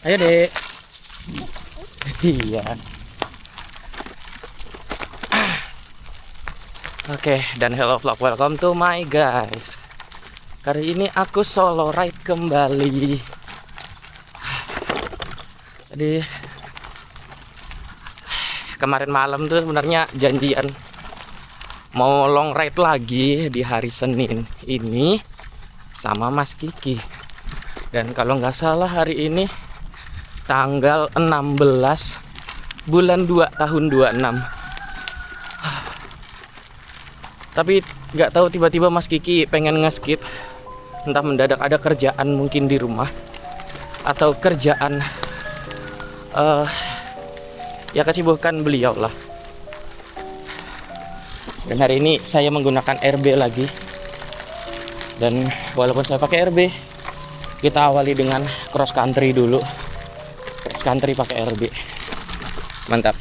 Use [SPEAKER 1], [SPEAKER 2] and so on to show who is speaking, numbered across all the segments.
[SPEAKER 1] Ayo dek. Iya. Oke, dan hello vlog, welcome to my guys. Kali ini aku solo ride kembali. Jadi kemarin malam tuh sebenarnya janjian mau long ride lagi di hari Senin ini sama Mas Kiki. Dan kalau nggak salah hari ini tanggal 16 bulan 2 tahun 26. Tapi nggak tahu tiba-tiba Mas Kiki pengen nge-skip. Entah mendadak ada kerjaan mungkin di rumah atau kerjaan ya kesibukan beliau lah. Dan hari ini saya menggunakan RB lagi. Dan walaupun saya pakai RB, kita awali dengan cross country dulu. Cross country pakai RB. Mantap.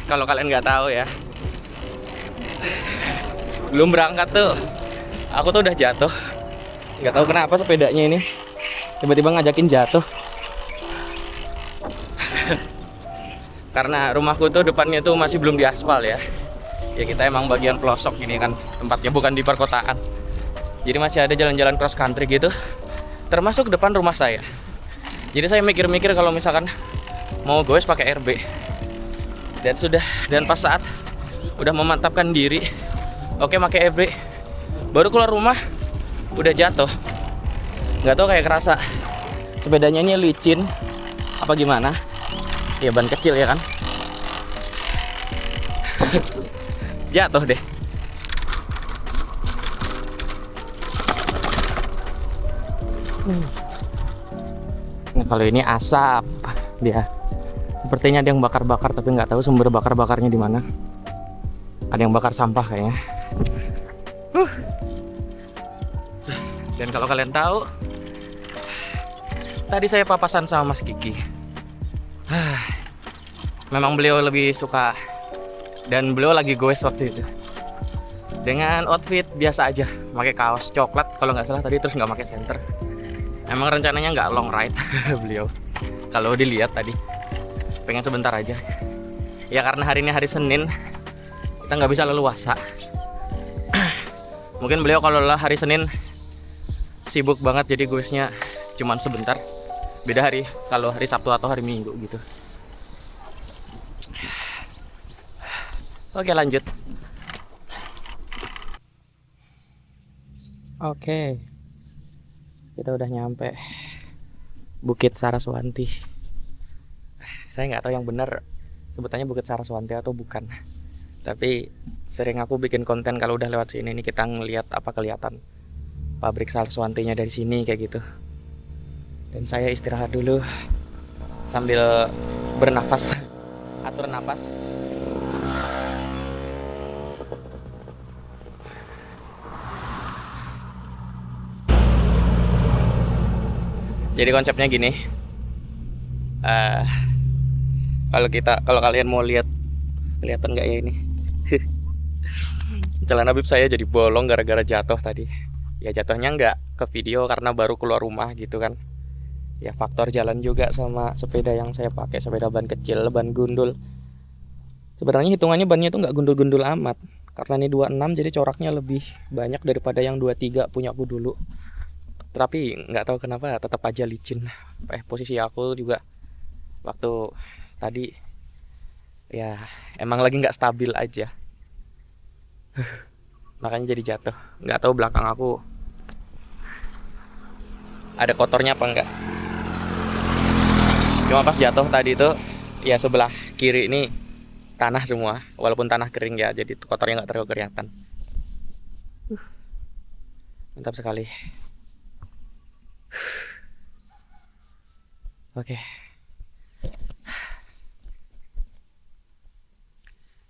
[SPEAKER 1] Kalau kalian nggak tahu ya, belum berangkat tuh, aku tuh udah jatuh. Nggak tahu kenapa sepedanya ini tiba-tiba ngajakin jatuh. Karena rumahku tuh depannya tuh masih belum diaspal ya. Ya kita emang bagian pelosok gini kan, tempatnya bukan di perkotaan. Jadi masih ada jalan-jalan cross country gitu, termasuk depan rumah saya. Jadi saya mikir-mikir kalau misalkan mau goes pakai RB. Dan pas saat udah memantapkan diri, oke pakai RB, baru keluar rumah udah jatuh. Nggak tahu, kayak kerasa sepedanya ini licin apa gimana. Ya ban kecil ya kan. Jatuh deh. Nah, kalau ini asap dia. Sepertinya ada yang bakar-bakar, tapi nggak tahu sumber bakar-bakarnya di mana. Ada yang bakar sampah kayaknya. Dan kalau kalian tahu, tadi saya papasan sama Mas Kiki. Memang beliau lebih suka, dan beliau lagi goes waktu itu dengan outfit biasa aja, pakai kaos coklat kalau nggak salah tadi, terus nggak pakai senter. Emang rencananya nggak long ride beliau. Kalau dilihat tadi pengen sebentar aja. Ya karena hari ini hari Senin, kita nggak bisa leluasa. Mungkin beliau kalau lah hari Senin sibuk banget, jadi goesnya cuman sebentar. Beda hari kalau hari Sabtu atau hari Minggu gitu. Oke, lanjut. Oke, kita udah nyampe Bukit Saraswanti. Saya nggak tahu yang benar sebutannya Bukit Saraswanti atau bukan. Tapi sering aku bikin konten kalau udah lewat sini, ini kita ngelihat apa kelihatan pabrik Saraswantinya dari sini kayak gitu. Dan saya istirahat dulu sambil bernafas, atur nafas. Jadi konsepnya gini. Kalau kalian mau lihat, kelihatan nggak ya ini? Celana bib saya jadi bolong gara-gara jatuh tadi. Ya jatuhnya nggak ke video karena baru keluar rumah gitu kan. Ya faktor jalan juga sama sepeda yang saya pakai, sepeda ban kecil, ban gundul. Sebenarnya hitungannya bannya itu nggak gundul-gundul amat, karena ini 26 jadi coraknya lebih banyak daripada yang 23 punya aku dulu. Tapi nggak tahu kenapa tetap aja licin. Posisi aku juga waktu tadi ya emang lagi nggak stabil aja. Makanya jadi jatuh. Nggak tahu belakang aku ada kotornya apa enggak. Cuma pas jatuh tadi tuh ya sebelah kiri ini tanah semua, walaupun tanah kering ya, jadi kotornya nggak terlalu kelihatan. Mantap sekali. Oke.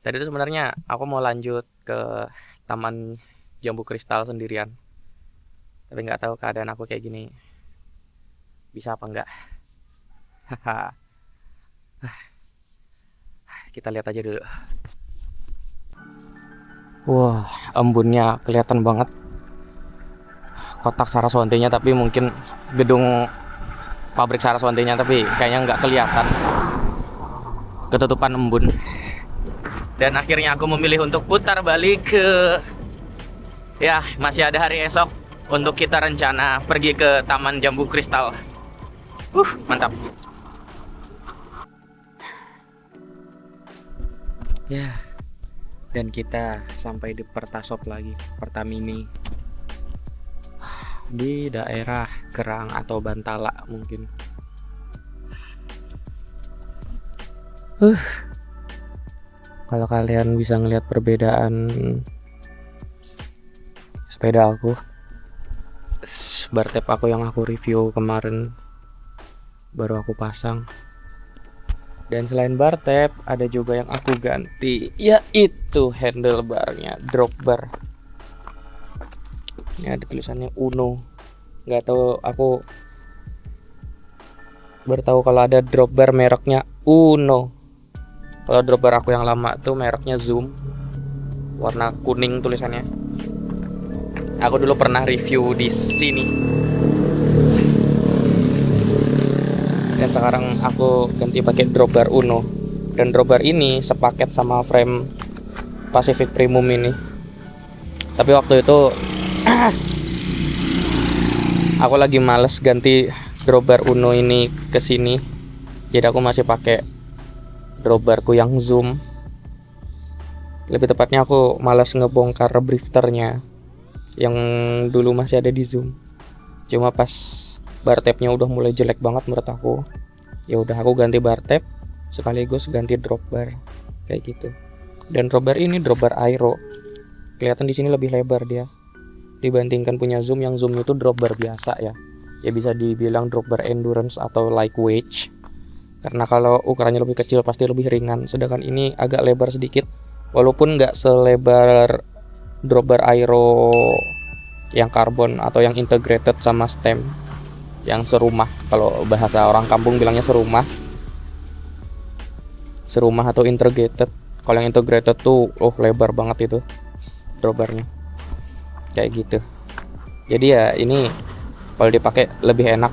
[SPEAKER 1] Tadi tuh sebenarnya aku mau lanjut ke Taman Jambu Kristal sendirian, tapi nggak tahu keadaan aku kayak gini bisa apa enggak. Haha. Kita lihat aja dulu. Wah, embunnya kelihatan banget. Kotak Saraswatinya, tapi mungkin gedung pabrik Saraswatinya, tapi kayaknya nggak kelihatan. Ketutupan embun. Dan akhirnya aku memilih untuk putar balik ke... Ya, masih ada hari esok untuk kita rencana pergi ke Taman Jambu Kristal. Mantap. Ya, dan kita sampai di Pertasop lagi, Pertamini, di daerah Kerang atau Bantala mungkin. Kalau kalian bisa ngelihat perbedaan sepeda aku, bar tape aku yang aku review kemarin baru aku pasang. Dan selain bar tape, ada juga yang aku ganti, yaitu handlebarnya, drop bar. Ini ada tulisannya Uno. Nggak tahu, aku baru tahu kalau ada drop bar mereknya Uno. Kalau drop bar aku yang lama tuh mereknya Zoom, warna kuning tulisannya. Aku dulu pernah review di sini. Dan sekarang aku ganti pakai drop bar Uno. Dan drop bar ini sepaket sama frame Pacific Premium ini. Tapi waktu itu aku lagi males ganti drop bar Uno ini ke sini. Jadi aku masih pakai drop barku yang Zoom. Lebih tepatnya aku malas ngebongkar drifternya yang dulu masih ada di Zoom. Cuma pas bar tape-nya udah mulai jelek banget menurut aku, ya udah aku ganti bar tape sekaligus ganti drop bar kayak gitu. Dan drop bar ini drop bar aero, kelihatan di sini lebih lebar dia dibandingkan punya Zoom. Yang Zoom itu drop bar biasa ya bisa dibilang drop bar endurance atau lightweight, karena kalau ukurannya lebih kecil pasti lebih ringan. Sedangkan ini agak lebar sedikit, walaupun nggak selebar drop bar aero yang karbon atau yang integrated sama stem, yang serumah. Kalau bahasa orang kampung bilangnya serumah atau integrated. Kalau yang integrated tuh lebar banget itu drop barnya kayak gitu. Jadi ya ini kalau dipakai lebih enak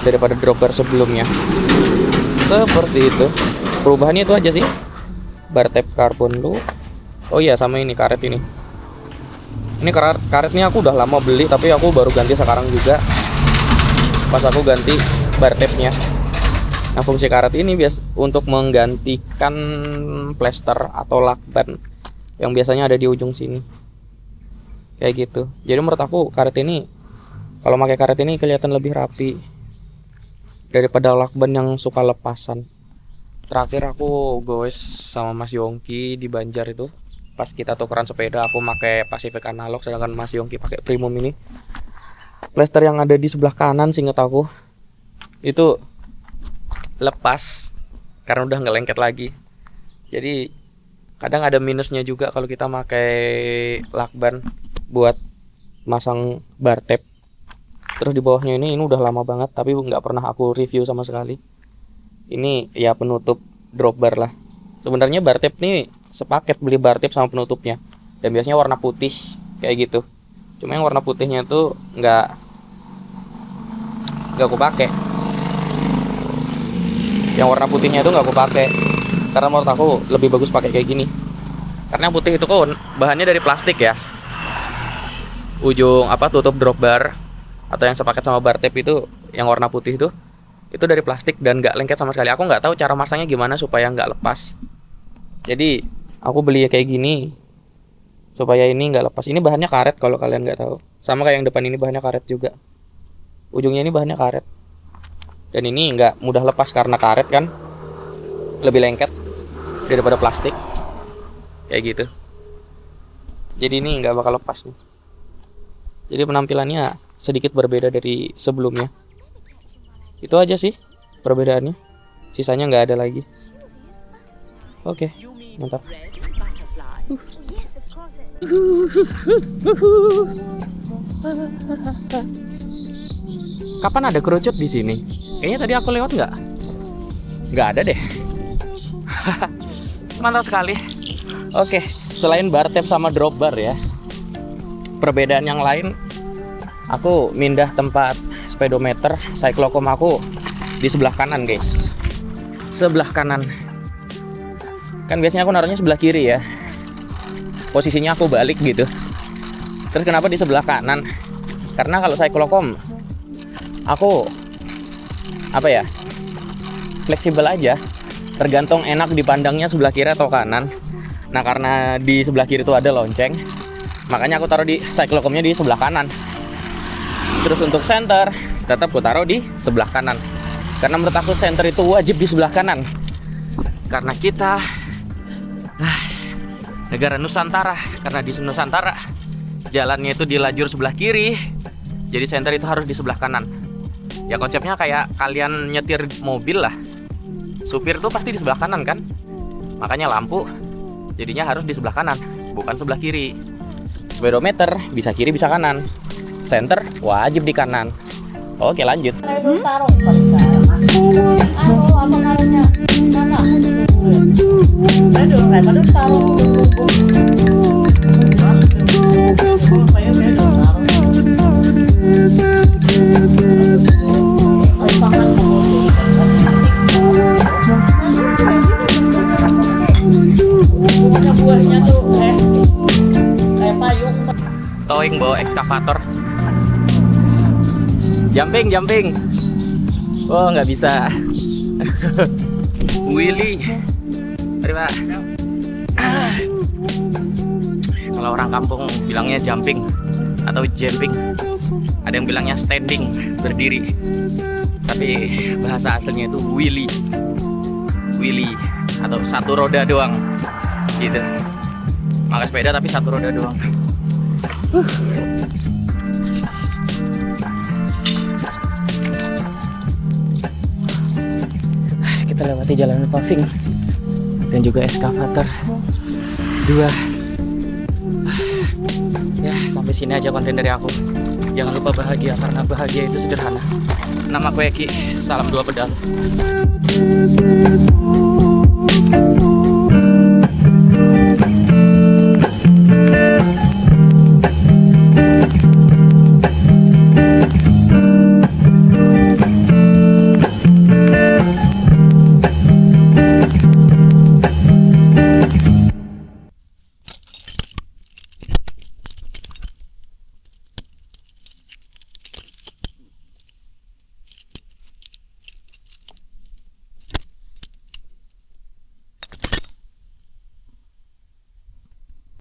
[SPEAKER 1] daripada drop bar sebelumnya. Seperti itu. Perubahannya itu aja sih. Bar tape karbon lu. Oh iya, sama ini karet ini. Ini karetnya aku udah lama beli, tapi aku baru ganti sekarang juga pas aku ganti bar tape-nya. Nah, fungsi karet ini untuk menggantikan plester atau lakban yang biasanya ada di ujung sini kayak gitu. Jadi menurut aku karet ini, kalau pakai karet ini kelihatan lebih rapi daripada lakban yang suka lepasan. Terakhir aku goes sama Mas Yongki di Banjar itu, pas kita tukeran sepeda, aku pakai Pacific analog sedangkan Mas Yongki pakai premium ini. Plester yang ada di sebelah kanan, seinget aku itu lepas karena udah nggak lengket lagi. Jadi kadang ada minusnya juga kalau kita pakai lakban buat masang bar tape. Terus di bawahnya ini udah lama banget tapi nggak pernah aku review sama sekali. Ini ya penutup drop bar lah. Sebenarnya bar tape nih sepaket, beli bar tape sama penutupnya, dan biasanya warna putih kayak gitu. Cuma yang warna putihnya tuh nggak aku pakai. Yang warna putihnya itu nggak aku pakai karena menurut aku lebih bagus pakai kayak gini. Karena yang putih itu kok bahannya dari plastik ya. Ujung tutup drop bar atau yang sepaket sama bar tape itu yang warna putih itu dari plastik dan nggak lengket sama sekali. Aku nggak tahu cara masangnya gimana supaya nggak lepas. Jadi aku beli kayak gini supaya ini nggak lepas. Ini bahannya karet kalau kalian nggak tahu. Sama kayak yang depan ini bahannya karet juga. Ujungnya ini bahannya karet. Dan ini nggak mudah lepas karena karet kan, lebih lengket daripada plastik kayak gitu. Jadi ini nggak bakal lepas nih. Jadi penampilannya sedikit berbeda dari sebelumnya. Itu aja sih perbedaannya. Sisanya nggak ada lagi. Oke, mantap. Kapan ada kerucut di sini? Kayaknya tadi aku lewat nggak? Nggak ada deh. Mantap sekali. Oke, selain bar tab sama drop bar ya, perbedaan yang lain, aku mindah tempat speedometer cyclocom aku di sebelah kanan guys. Sebelah kanan. Kan biasanya aku naruhnya sebelah kiri ya. Posisinya aku balik gitu. Terus kenapa di sebelah kanan? Karena kalau cyclocom aku fleksibel aja, tergantung enak dipandangnya sebelah kiri atau kanan. Nah karena di sebelah kiri itu ada lonceng, makanya aku taruh di cyclocomnya di sebelah kanan. Terus untuk center tetap aku taruh di sebelah kanan, karena menurut aku center itu wajib di sebelah kanan, karena kita negara Nusantara. Karena di Nusantara jalannya itu di lajur sebelah kiri, jadi center itu harus di sebelah kanan. Ya konsepnya kayak kalian nyetir mobil lah, supir tuh pasti di sebelah kanan kan, makanya lampu jadinya harus di sebelah kanan, bukan sebelah kiri. Speedometer bisa kiri bisa kanan, center wajib di kanan. Oke lanjut. Towing bawa ekskavator. Jumping. Oh nggak bisa. Willy. Mari Pak. Kalau orang kampung bilangnya jumping atau jumping. Ada yang bilangnya standing, berdiri. Tapi bahasa aslinya itu Willy. Willy atau satu roda doang. Gitu. Maka sepeda tapi satu roda doang. Kita lewati jalan paving dan juga eskavator 2. Ya sampai sini aja konten dari aku. Jangan lupa bahagia, karena bahagia itu sederhana. Nama aku Eki, salam 2 pedal.